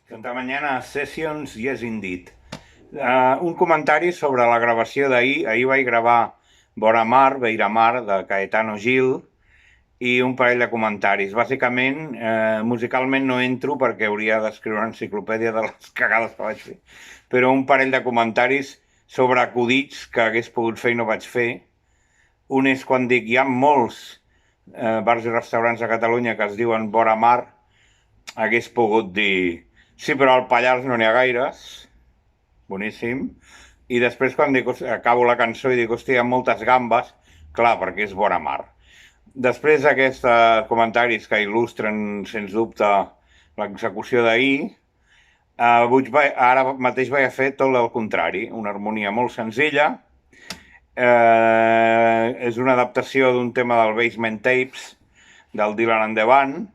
Santa Mañana Sessions, yes indeed. Un comentari sobre la gravació d'ahir. Ahir vaig gravar Beiramar, de Caetano Gil, i un parell de comentaris. Bàsicament, musicalment no entro perquè hauria d'escriure una enciclopèdia de les cagades que vaig fer, però un parell de comentaris sobre acudits que hagués pogut fer i no vaig fer. Un és quan dic, hi ha molts bars i restaurants a Catalunya que es diuen vora mar, hagués pogut dir, sí, però al Pallars no n'hi ha gaires, boníssim. I després quan dic, acabo la cançó i dic, hòstia, hi ha moltes gambes, clar, perquè és vora mar. Després d'aquests comentaris que il·lustren, sens dubte, l'execució d'ahir, ara mateix vaig a fer tot el contrari, una harmonia molt senzilla. És una adaptació d'un tema del Basement Tapes, del Dylan and the Band,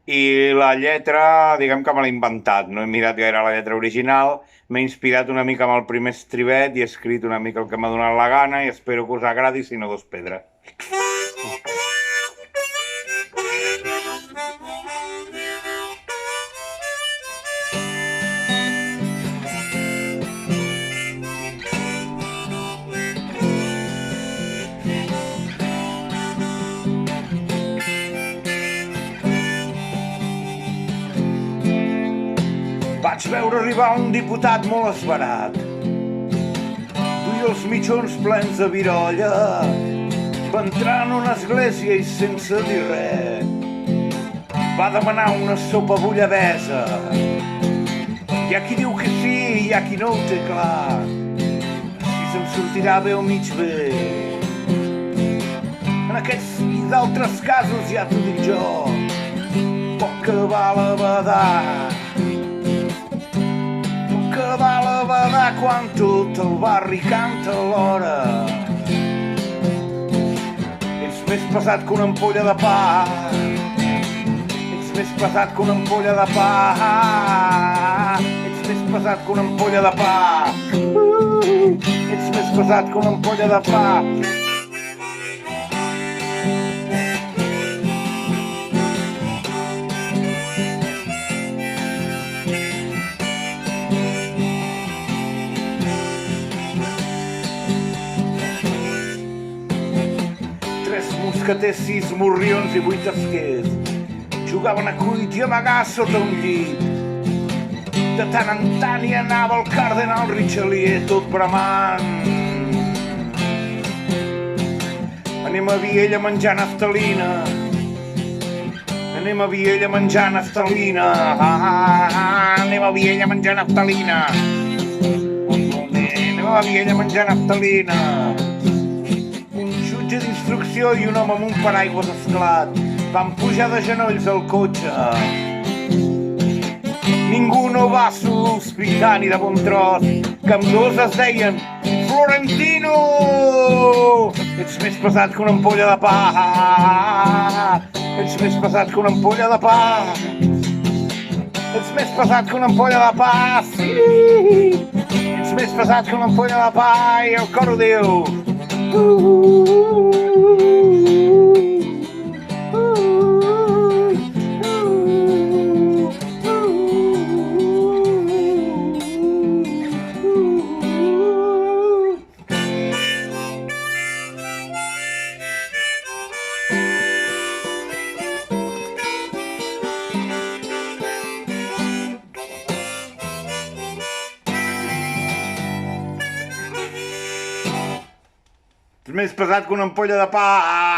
i la lletra, diguem que me l'he inventat, no he mirat gaire la lletra original, m'he inspirat una mica amb el primer estribet i he escrit una mica el que m'ha donat la gana i espero que us agradi, si no, dos pedres. Vaig veure arribar un diputat molt esverat. Duia els mitjons plens de virolla. Va entrar en una església i sense dir res va demanar una sopa bulladesa. Hi ha qui diu que sí, hi ha qui no ho té clar. Si se'm sortirà bé o mig bé. En aquests i d'altres casos ja t'ho dic jo, poc que val a badar. Que val a badar quan tot el barri canta alhora. Ets més pesat que una ampolla de pa. Ets més pesat que una ampolla de pa. Ets més pesat que una ampolla de pa. Ets més pesat que una ampolla de pa. Que té 6 morrions i 8 esquers. Jugaven a cuit i amagar sota un llit. De tant en tant hi anava el cardenal Richelieu tot bramant. Anem a Viella a menjar naftalina. Anem a Viella a menjar naftalina. Anem a Viella a menjar naftalina. Anem a Viella a menjar naftalina. D'instrucció i un home amb un paraigües esclat van pujar de genolls al cotxe. Ningú no va sospitar ni de bon tros que ambdós es deien Florentino. Ets més pesat que una ampolla de pa. Ets més pesat que una ampolla de pa. Ets més pesat que una ampolla de pa. Sí. Ets més pesat que una ampolla de pa. I el cor ho diu. Més pesat que una ampolla de pa.